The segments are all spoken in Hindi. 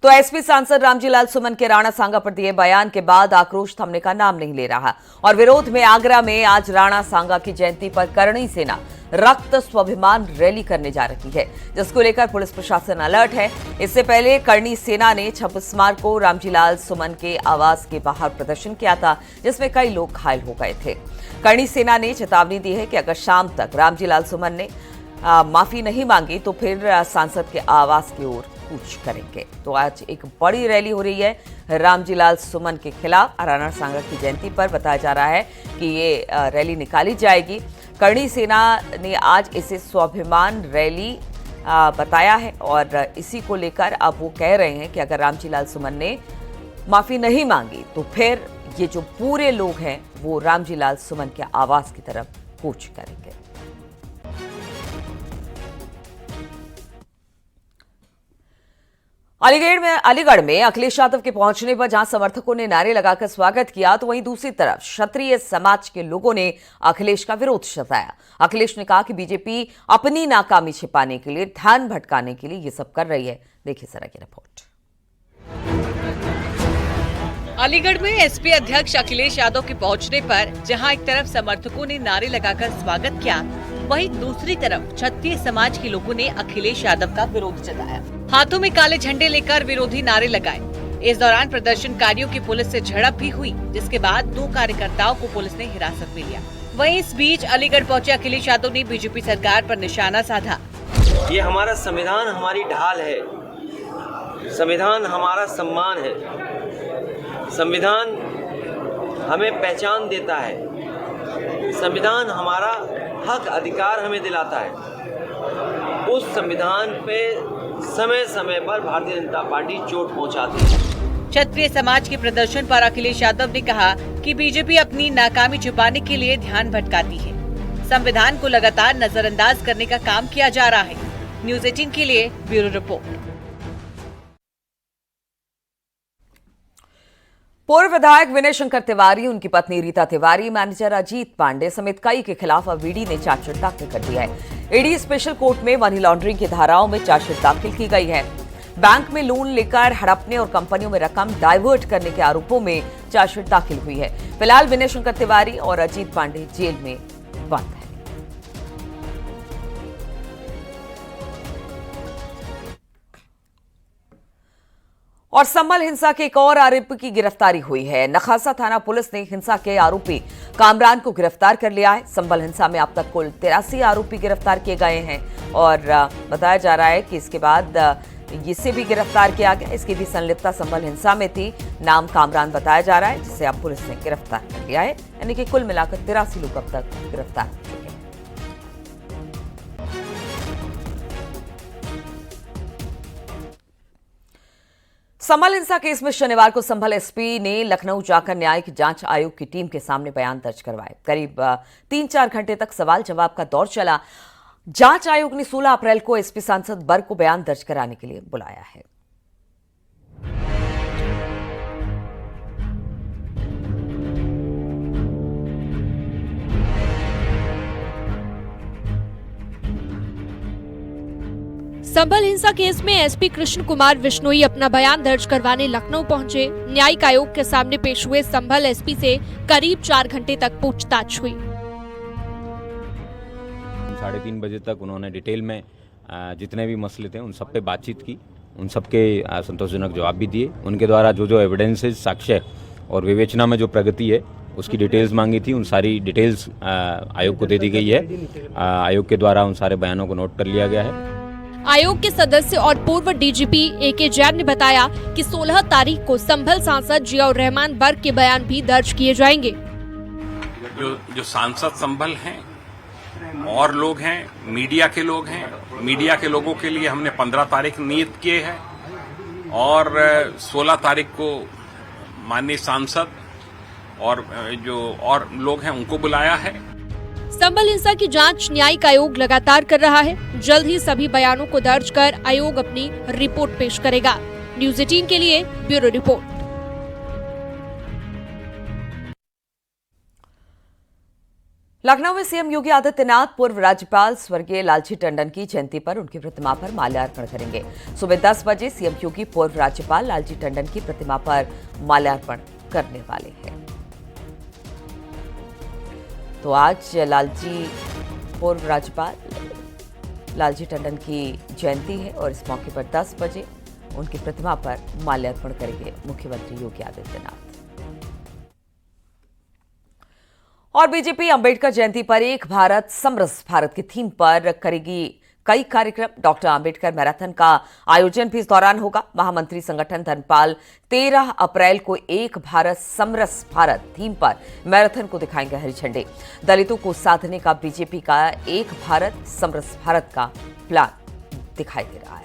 तो एसपी सांसद रामजीलाल सुमन के राणा सांगा पर दिए बयान के बाद आक्रोश थमने का नाम नहीं ले रहा और विरोध में आगरा में आज राणा सांगा की जयंती पर करणी सेना रक्त स्वाभिमान रैली करने जा रही है, जिसको लेकर पुलिस प्रशासन अलर्ट है। इससे पहले करणी सेना ने 26 मार्च को रामजीलाल सुमन के आवास के बाहर प्रदर्शन किया था, जिसमें कई लोग घायल हो गए थे। करणी सेना ने चेतावनी दी है कि अगर शाम तक रामजीलाल सुमन ने माफी नहीं मांगी तो फिर सांसद के आवास की ओर कूच करेंगे। तो आज एक बड़ी रैली हो रही है रामजीलाल सुमन के खिलाफ। राणा सांगा की जयंती पर बताया जा रहा है कि ये रैली निकाली जाएगी। करणी सेना ने आज इसे स्वाभिमान रैली बताया है और इसी को लेकर अब वो कह रहे हैं कि अगर रामजीलाल सुमन ने माफी नहीं मांगी तो फिर ये जो पूरे लोग हैं वो रामजीलाल सुमन के आवास की तरफ कूच करेंगे। अलीगढ़ में अखिलेश यादव के पहुंचने पर जहां समर्थकों ने नारे लगाकर स्वागत किया, तो वहीं दूसरी तरफ क्षत्रिय समाज के लोगों ने अखिलेश का विरोध जताया। अखिलेश ने कहा कि बीजेपी अपनी नाकामी छिपाने के लिए, ध्यान भटकाने के लिए ये सब कर रही है। देखिए जरा की रिपोर्ट। अलीगढ़ में एसपी अध्यक्ष अखिलेश यादव के पहुंचने पर जहां एक तरफ समर्थकों ने नारे लगाकर स्वागत किया, वहीं दूसरी तरफ क्षत्रिय समाज के लोगों ने अखिलेश यादव का विरोध जताया। हाथों में काले झंडे लेकर विरोधी नारे लगाए। इस दौरान प्रदर्शनकारियों की पुलिस से झड़प भी हुई, जिसके बाद 2 कार्यकर्ताओं को पुलिस ने हिरासत में लिया। वहीं इस बीच अलीगढ़ पहुंचे अखिलेश यादव ने बीजेपी सरकार पर निशाना साधा। ये हमारा संविधान हमारी ढाल है, संविधान हमारा सम्मान है, संविधान हमें पहचान देता है, संविधान हमारा हक अधिकार हमें दिलाता है। उस संविधान पे समय समय पर भारतीय जनता पार्टी चोट पहुंचाती है। क्षत्रिय समाज के प्रदर्शन पर अखिलेश यादव ने कहा कि बीजेपी अपनी नाकामी छुपाने के लिए ध्यान भटकाती है। संविधान को लगातार नजरअंदाज करने का काम किया जा रहा है। न्यूज़ 18 के लिए ब्यूरो रिपोर्ट। पूर्व विधायक विनय शंकर तिवारी, उनकी पत्नी रीता तिवारी, मैनेजर अजीत पांडे समेत कई के खिलाफ अब ईडी ने चार्जशीट दाखिल कर दिया है। ईडी स्पेशल कोर्ट में मनी लॉन्ड्रिंग की धाराओं में चार्जशीट दाखिल की गई है। बैंक में लोन लेकर हड़पने और कंपनियों में रकम डाइवर्ट करने के आरोपों में चार्जशीट दाखिल हुई है। फिलहाल विनय शंकर तिवारी और अजीत पांडे जेल में बंद है। और संभल हिंसा के एक और आरोपी की गिरफ्तारी हुई है। नखासा थाना पुलिस ने हिंसा के आरोपी कामरान को गिरफ्तार कर लिया है। संभल हिंसा में अब तक कुल 83 आरोपी गिरफ्तार किए गए हैं और बताया जा रहा है कि इसके बाद इसे भी गिरफ्तार किया गया। इसकी भी संलिप्तता संभल हिंसा में थी। नाम कामरान बताया जा रहा है, जिसे अब पुलिस ने गिरफ्तार कर लिया है। यानी कि कुल मिलाकर 83 लोग अब तक गिरफ्तार हो चुके हैं। संभल हिंसा केस में शनिवार को संभल एसपी ने लखनऊ जाकर न्यायिक जांच आयोग की टीम के सामने बयान दर्ज करवाए। करीब 3-4 घंटे तक सवाल जवाब का दौर चला। जांच आयोग ने 16 अप्रैल को एसपी सांसद बर्ग को बयान दर्ज कराने के लिए बुलाया है। संभल हिंसा केस में एसपी कृष्ण कुमार विश्नोई अपना बयान दर्ज करवाने लखनऊ पहुंचे। न्यायिक आयोग के सामने पेश हुए संभल एसपी से करीब 4 घंटे तक पूछताछ हुई। 3:30 बजे तक उन्होंने डिटेल में जितने भी मसले थे उन सब पे बातचीत की, उन सब के संतोषजनक जवाब भी दिए। उनके द्वारा जो एविडेंसेस, साक्ष्य और विवेचना में जो प्रगति है उसकी डिटेल्स मांगी थी, उन सारी डिटेल्स आयोग को दे दी गई है। आयोग के द्वारा उन सारे बयानों को नोट कर लिया गया है। आयोग के सदस्य और पूर्व डीजीपी ए.के. जैन ने बताया कि 16 तारीख को संभल सांसद जियाउर रहमान बर्ग के बयान भी दर्ज किए जाएंगे। जो सांसद संभल हैं और लोग हैं, मीडिया के लोग हैं, मीडिया के लोगों के लिए हमने 15 तारीख नियत किए हैं और 16 तारीख को माननीय सांसद और जो और लोग हैं उनको बुलाया है। संभल हिंसा की जांच न्यायिक आयोग लगातार कर रहा है। जल्द ही सभी बयानों को दर्ज कर आयोग अपनी रिपोर्ट पेश करेगा। न्यूज़ 18 के लिए ब्यूरो रिपोर्ट। लखनऊ में सीएम योगी आदित्यनाथ पूर्व राज्यपाल स्वर्गीय लालजी टंडन की जयंती पर उनकी प्रतिमा पर माल्यार्पण करेंगे। सुबह 10 बजे सीएम योगी पूर्व राज्यपाल लालजी टंडन की प्रतिमा पर माल्यार्पण करने वाले हैं। तो आज पूर्व राज्यपाल लालजी टंडन की जयंती है और इस मौके पर 10 बजे उनकी प्रतिमा पर माल्यार्पण करेंगे मुख्यमंत्री योगी आदित्यनाथ। और बीजेपी अंबेडकर जयंती पर एक भारत समृद्ध भारत की थीम पर करेगी कई कार्यक्रम। डॉक्टर अंबेडकर मैराथन का आयोजन भी इस दौरान होगा। महामंत्री संगठन धर्मपाल 13 अप्रैल को एक भारत समृद्ध भारत थीम पर मैराथन को दिखाएंगे हरी झंडे। दलितों को साधने का बीजेपी का एक भारत समृद्ध भारत का प्लान दिखाई दे रहा है।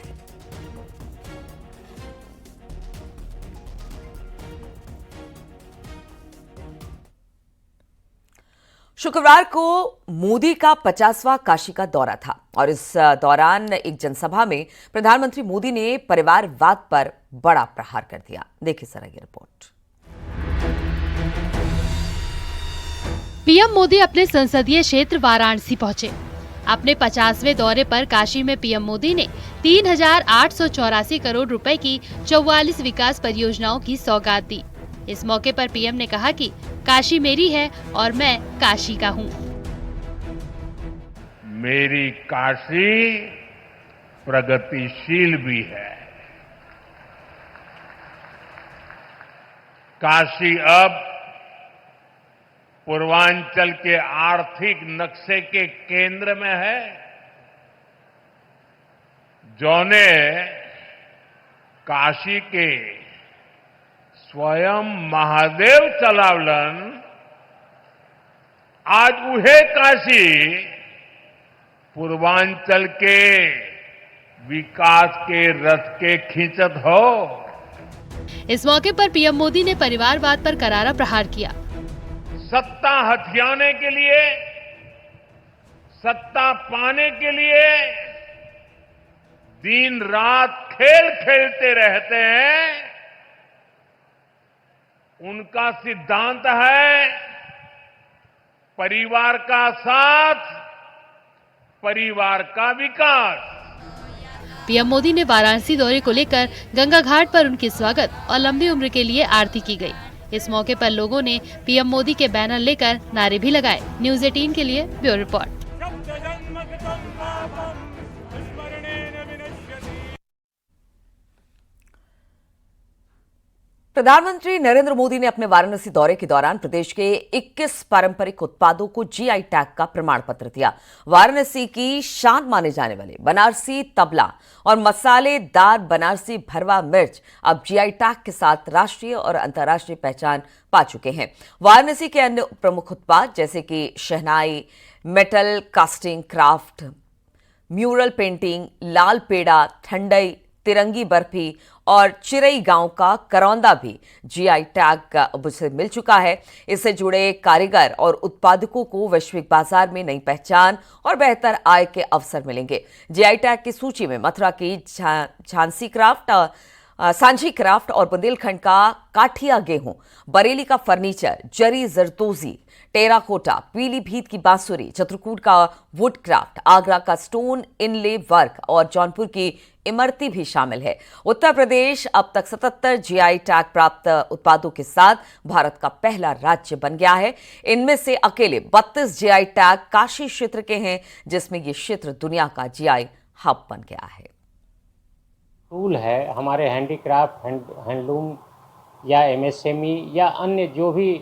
शुक्रवार को मोदी का 50वां काशी का दौरा था और इस दौरान एक जनसभा में प्रधानमंत्री मोदी ने परिवारवाद पर बड़ा प्रहार कर दिया। देखिए जरा ये रिपोर्ट। पीएम मोदी अपने संसदीय क्षेत्र वाराणसी पहुंचे। अपने 50वें दौरे पर काशी में पीएम मोदी ने 3,884 करोड़ रुपए की 44 विकास परियोजनाओं की सौगात दी। इस मौके पर पीएम ने कहा कि काशी मेरी है और मैं काशी का हूँ। मेरी काशी प्रगतिशील भी है। काशी अब पूर्वांचल के आर्थिक नक्शे के केंद्र में है। जौने काशी के स्वयं महादेव चलावलन आज उहे काशी पूर्वांचल के विकास के रथ के खींचत हो। इस मौके पर पीएम मोदी ने परिवारवाद पर करारा प्रहार किया। सत्ता हथियाने के लिए, सत्ता पाने के लिए दिन रात खेल खेलते रहते हैं। उनका सिद्धांत है परिवार का साथ, परिवार का विकास। पीएम मोदी ने वाराणसी दौरे को लेकर गंगा घाट पर उनके स्वागत और लंबी उम्र के लिए आरती की गई। इस मौके पर लोगों ने पीएम मोदी के बैनर लेकर नारे भी लगाए। न्यूज़ 18 के लिए ब्यूरो रिपोर्ट। प्रधानमंत्री नरेंद्र मोदी ने अपने वाराणसी दौरे के दौरान प्रदेश के 21 पारंपरिक उत्पादों को जीआई टैग का प्रमाण पत्र दिया। वाराणसी की शान माने जाने वाले बनारसी तबला और मसालेदार बनारसी भरवा मिर्च अब जीआई टैग के साथ राष्ट्रीय और अंतर्राष्ट्रीय पहचान पा चुके हैं। वाराणसी के अन्य प्रमुख उत्पाद जैसे कि shehnai, metal casting craft, mural painting, लाल पेड़ा, ठंडई, तिरंगी बर्फी और चिरई गांव का करौंदा भी जीआई टैग अब उसे मिल चुका है। इससे जुड़े कारीगर और उत्पादकों को वैश्विक बाजार में नई पहचान और बेहतर आय के अवसर मिलेंगे। जीआई टैग की सूची में मथुरा की झांसी क्राफ्ट, सांझी क्राफ्ट और बुंदेलखंड का काठिया गेहूं, बरेली का फर्नीचर, जरी जरदोजी, टेराकोटा, पीलीभीत की बांसुरी, चित्रकूट का वुड क्राफ्ट, आगरा का स्टोन इनले वर्क और जौनपुर की इमरती भी शामिल है। उत्तर प्रदेश अब तक 77 जीआई टैग प्राप्त उत्पादों के साथ भारत का पहला राज्य बन गया है। इनमें से अकेले 32 जीआई टैग काशी क्षेत्र के हैं, जिसमें ये क्षेत्र दुनिया का जीआई हब बन गया है। टूल है हमारे हैंडीक्राफ्ट, हैंडलूम या एमएसएमई या अन्य जो भी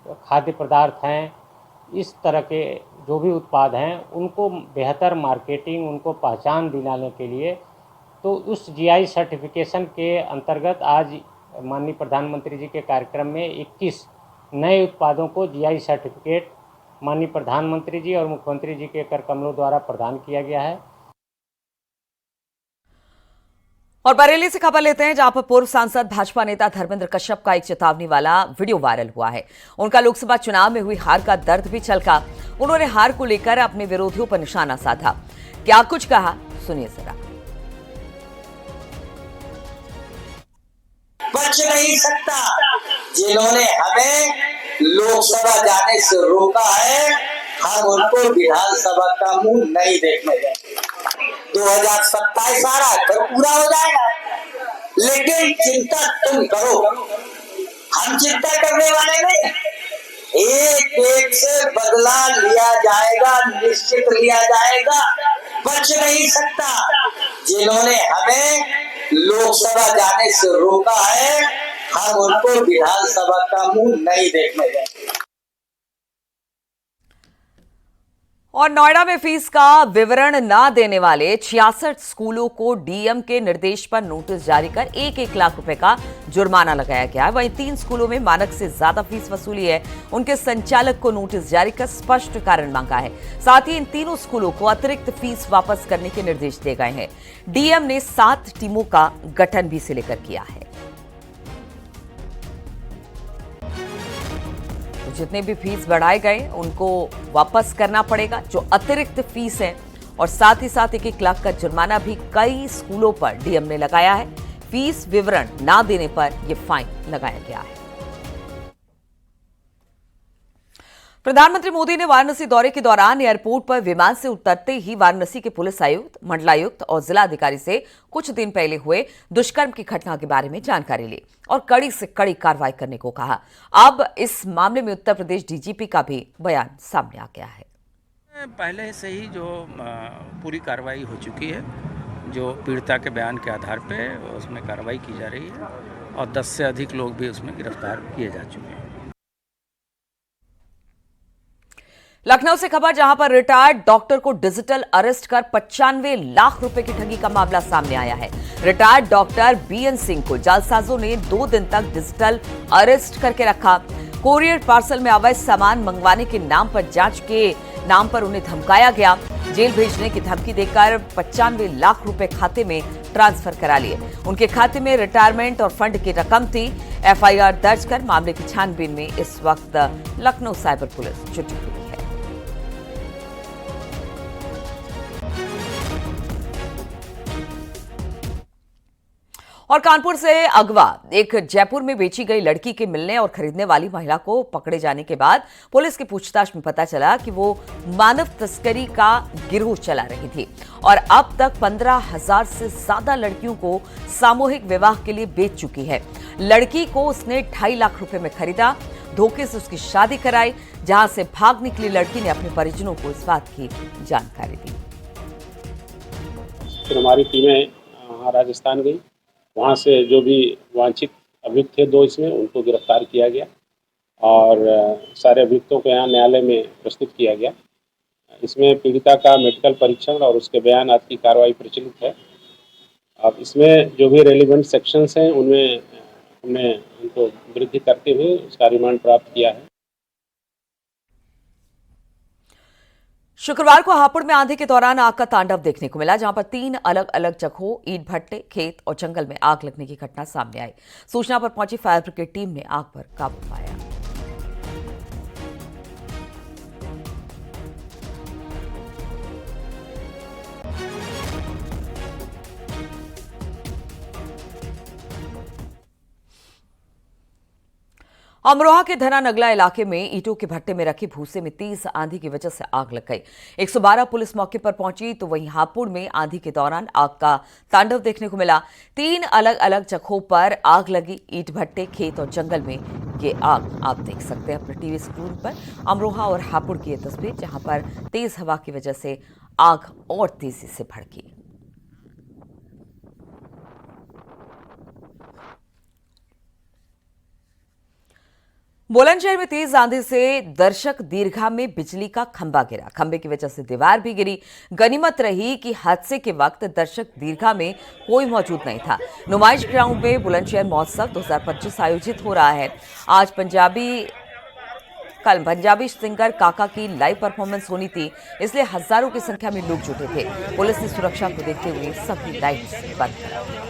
खाद्य पदार्थ हैं, इस तरह के जो भी उत्पाद हैं, उनको बेहतर मार्केटिंग, उनको पहचान दिलाने के लिए तो उस जीआई सर्टिफिकेशन के अंतर्गत आज माननीय प्रधानमंत्री जी के कार्यक्रम में 21 नए उत्पादों को जीआई सर्टिफिकेट माननीय प्रधानमंत्री जी और मुख्यमंत्री जी के कर कमलों द्वारा प्रदान किया गया है। और बरेली से खबर लेते हैं, जहां पर पूर्व सांसद भाजपा नेता धर्मेंद्र कश्यप का एक चेतावनी वाला वीडियो वायरल हुआ है। उनका लोकसभा चुनाव में हुई हार का दर्द भी छलका। उन्होंने हार को लेकर अपने विरोधियों पर निशाना साधा। क्या कुछ कहा, सुनिए जरा। बच नहीं सकता। जिन्होंने हमें लोकसभा जाने से रोका है, हम उनको विधानसभा का मुंह नहीं देखने देंगे। 2027 आ रहा है, फिर पूरा हो जाएगा, लेकिन चिंता तुम करो, हम चिंता करने वाले नहीं। एक एक से बदला लिया जाएगा, निश्चित लिया जाएगा, बच नहीं सकता। जिन्होंने हमें लोकसभा जाने से रोका है, हम उनको विधानसभा का मुंह नहीं देखने देंगे। और नोएडा में फीस का विवरण न देने वाले 66 स्कूलों को डीएम के निर्देश पर नोटिस जारी कर 1-1 लाख रुपए का जुर्माना लगाया गया है। वहीं 3 स्कूलों में मानक से ज्यादा फीस वसूली है। उनके संचालक को नोटिस जारी कर स्पष्ट कारण मांगा है। साथ ही इन तीनों स्कूलों को अतिरिक्त फीस वापस करने के निर्देश दिए गए हैं। डीएम ने 7 टीमों का गठन भी इसे लेकर किया है। जितने भी फीस बढ़ाए गए उनको वापस करना पड़ेगा, जो अतिरिक्त फीस है, और साथ ही साथ 1-1 लाख का जुर्माना भी कई स्कूलों पर डीएम ने लगाया है। फीस विवरण ना देने पर यह फाइन लगाया गया है। प्रधानमंत्री मोदी ने वाराणसी दौरे के दौरान एयरपोर्ट पर विमान से उतरते ही वाराणसी के पुलिस आयुक्त, मंडलायुक्त और जिलाधिकारी से कुछ दिन पहले हुए दुष्कर्म की घटना के बारे में जानकारी ली और कड़ी से कड़ी कार्रवाई करने को कहा। अब इस मामले में उत्तर प्रदेश डीजीपी का भी बयान सामने आ गया है। पहले से ही जो पूरी कार्रवाई हो चुकी है, जो पीड़िता के बयान के आधार पे उसमें कार्रवाई की जा रही है और 10 से अधिक लोग भी उसमें गिरफ्तार किए जा चुके हैं। लखनऊ से खबर, जहां पर रिटायर्ड डॉक्टर को डिजिटल अरेस्ट कर 95 लाख रुपए की ठगी का मामला सामने आया है। रिटायर्ड डॉक्टर बीएन सिंह को जालसाजों ने 2 दिन तक डिजिटल अरेस्ट करके रखा। कोरियर पार्सल में अवैध सामान मंगवाने के नाम पर, जांच के नाम पर उन्हें धमकाया गया। जेल भेजने की धमकी देकर 95 लाख रुपए खाते में ट्रांसफर करा लिए। उनके खाते में रिटायरमेंट और फंड की रकम थी। एफआईआर दर्ज कर मामले की छानबीन में इस वक्त लखनऊ साइबर पुलिस जुटी हुई है। और कानपुर से अगवा एक जयपुर में बेची गई लड़की के मिलने और खरीदने वाली महिला को पकड़े जाने के बाद पुलिस की पूछताछ में पता चला कि वो मानव तस्करी का गिरोह चला रही थी और अब तक 15,000 से ज्यादा लड़कियों को सामूहिक विवाह के लिए बेच चुकी है। लड़की को उसने 2.5 लाख रुपए में खरीदा, धोखे से उसकी शादी कराई, जहां से भाग निकली लड़की ने अपने परिजनों को इस बात की जानकारी दी। फिर हमारी टीमें राजस्थान गई, वहाँ से जो भी वांछित अभियुक्त थे 2 इसमें, उनको गिरफ्तार किया गया और सारे अभियुक्तों को यहाँ न्यायालय में प्रस्तुत किया गया। इसमें पीड़िता का मेडिकल परीक्षण और उसके बयान आदि की कार्रवाई प्रचलित है। अब इसमें जो भी रेलिवेंट सेक्शंस हैं उनमें हमने उनको वृद्धि करते हुए उसका रिमांड प्राप्त किया है। शुक्रवार को हापुड़ में आंधी के दौरान आग का तांडव देखने को मिला, जहां पर 3 अलग अलग जगहों ईंट भट्टे, खेत और जंगल में आग लगने की घटना सामने आई। सूचना पर पहुंची फायर ब्रिगेड टीम ने आग पर काबू पाया। अमरोहा के धना नगला इलाके में ईंटों के भट्टे में रखे भूसे में तेज आंधी की वजह से आग लग गई। 112 पुलिस मौके पर पहुंची तो वहीं हापुड़ में आंधी के दौरान आग का तांडव देखने को मिला। 3 अलग अलग जगहों पर आग लगी, ईंट भट्टे, खेत और जंगल में ये आग आप देख सकते हैं अपने टीवी स्क्रीन पर। अमरोहा और हापुड़ की ये तस्वीर, जहां पर तेज हवा की वजह से आग और तेजी से भड़की। बुलंदशहर में तेज आंधी से दर्शक दीर्घा में बिजली का खंभा गिरा। खंभे की वजह से दीवार भी गिरी। गनीमत रही कि हादसे के वक्त दर्शक दीर्घा में कोई मौजूद नहीं था। नुमाइश ग्राउंड में बुलंदशहर महोत्सव 2025 आयोजित हो रहा है। आज कल पंजाबी सिंगर काका की लाइव परफॉर्मेंस होनी थी, इसलिए हजारों की संख्या में लोग जुटे थे। पुलिस ने सुरक्षा को देखते हुए सभी लाइट्स बंद करा दी।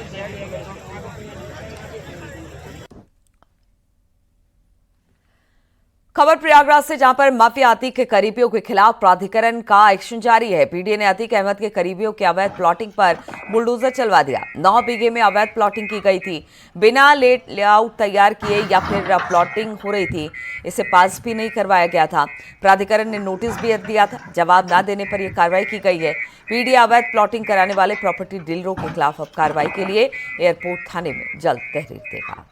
खबर प्रयागराज से, जहां पर माफिया अतीक के करीबियों के खिलाफ प्राधिकरण का एक्शन जारी है। पीडीए ने अतीक अहमद के करीबियों की अवैध प्लॉटिंग पर बुलडोजर चलवा दिया। 9 बीघे में अवैध प्लॉटिंग की गई थी, बिना लेआउट तैयार किए या फिर प्लॉटिंग हो रही थी, इसे पास भी नहीं करवाया गया था। प्राधिकरण ने नोटिस भी दिया था, जवाब न देने पर यह कार्रवाई की गई है। पीडीए अवैध प्लॉटिंग कराने वाले प्रॉपर्टी डीलरों के खिलाफ अब कार्रवाई के लिए एयरपोर्ट थाने में जल्द तहरीर देगा।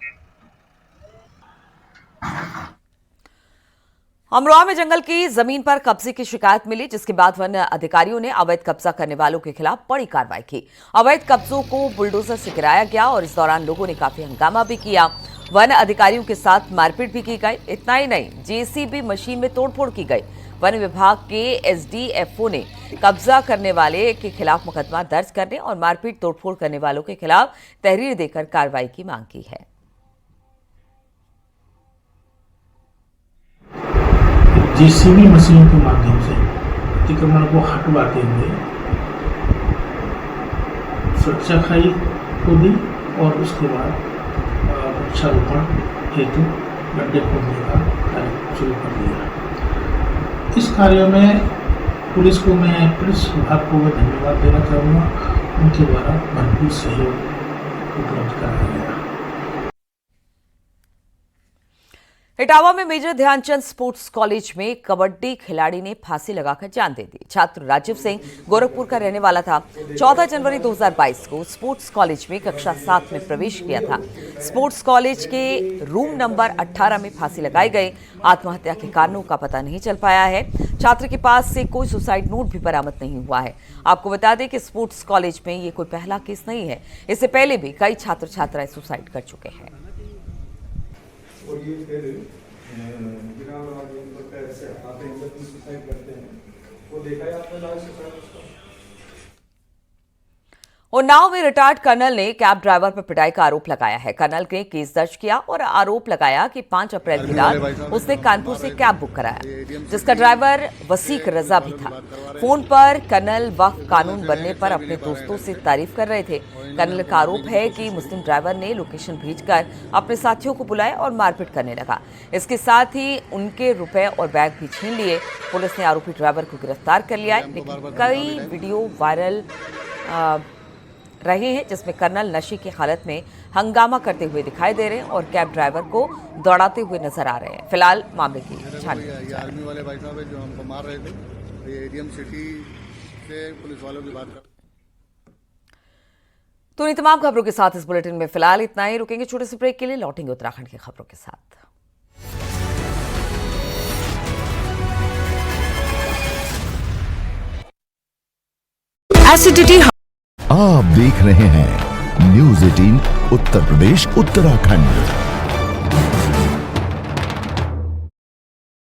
अमरोहा में जंगल की जमीन पर कब्जे की शिकायत मिली, जिसके बाद वन अधिकारियों ने अवैध कब्जा करने वालों के खिलाफ बड़ी कार्रवाई की। अवैध कब्जों को बुलडोजर से गिराया गया और इस दौरान लोगों ने काफी हंगामा भी किया। वन अधिकारियों के साथ मारपीट भी की गई। इतना ही नहीं, जेसीबी मशीन में तोड़फोड़ की गई। वन विभाग के एसडीएफओ ने कब्जा करने वाले के खिलाफ मुकदमा दर्ज करने और मारपीट तोड़फोड़ करने वालों के खिलाफ तहरीर देकर कार्रवाई की मांग की है। जेसीबी मशीन के माध्यम से अतिक्रमण को हटवाते हुए सुरक्षा खाई को दी और उसके बाद वृक्षारोपण हेतु गड्ढे खोदने का कार्य शुरू कर दिया। इस कार्य में पुलिस विभाग को मैं धन्यवाद देना चाहूँगा, उनके द्वारा भरपूर सहयोग उपलब्ध कराया गया। इटावा में मेजर ध्यानचंद स्पोर्ट्स कॉलेज में कबड्डी खिलाड़ी ने फांसी लगाकर जान दे दी। छात्र राजीव सिंह गोरखपुर का रहने वाला था। 14 जनवरी 2022 को स्पोर्ट्स कॉलेज में कक्षा 7 में प्रवेश किया था। स्पोर्ट्स कॉलेज के रूम नंबर 18 में फांसी लगाई गई। आत्महत्या के कारणों का पता नहीं चल पाया है। छात्र के पास से कोई सुसाइड नोट भी बरामद नहीं हुआ है। आपको बता दें कि स्पोर्ट्स कॉलेज में ये कोई पहला केस नहीं है, इससे पहले भी कई छात्र छात्राएं सुसाइड कर चुके हैं। और ये फिर बिना पैर से हटाते हैं, जब सुसाइड करते हैं, वो देखा है आपने लाइव सुसाइड उसका। उन्नाव में रिटायर्ड कर्नल ने कैब ड्राइवर पर पिटाई का आरोप लगाया है। कर्नल ने केस दर्ज किया और आरोप लगाया कि 5 अप्रैल की रात उसने कानपुर से कैब बुक कराया, जिसका ड्राइवर वसीक रजा भी था। फोन पर कर्नल वक्फ कानून बनने पर अपने दोस्तों से तारीफ कर रहे थे। कर्नल का आरोप है कि मुस्लिम ड्राइवर ने लोकेशन भेजकर अपने साथियों को बुलाया और मारपीट करने लगा। इसके साथ ही उनके रुपए और बैग भी छीन लिए। पुलिस ने आरोपी ड्राइवर को गिरफ्तार कर लिया है, लेकिन कई वीडियो वायरल रहे हैं जिसमें कर्नल नशे की हालत में हंगामा करते हुए दिखाई दे रहे हैं और कैब ड्राइवर को दौड़ाते हुए नजर आ रहे हैं। फिलहाल मामले की छानबीन आर्मी वाले भाई साहब जो हमको मार रहे थे, ये एडीएम सिटी से पुलिस वालों की बात कर। तो इन तमाम खबरों के साथ इस बुलेटिन में फिलहाल इतना ही। रुकेंगे छोटे से ब्रेक के लिए, लौटेंगे उत्तराखंड की खबरों के साथ। एसिडिटी। आप देख रहे हैं न्यूज़ 18 उत्तर प्रदेश उत्तराखंड।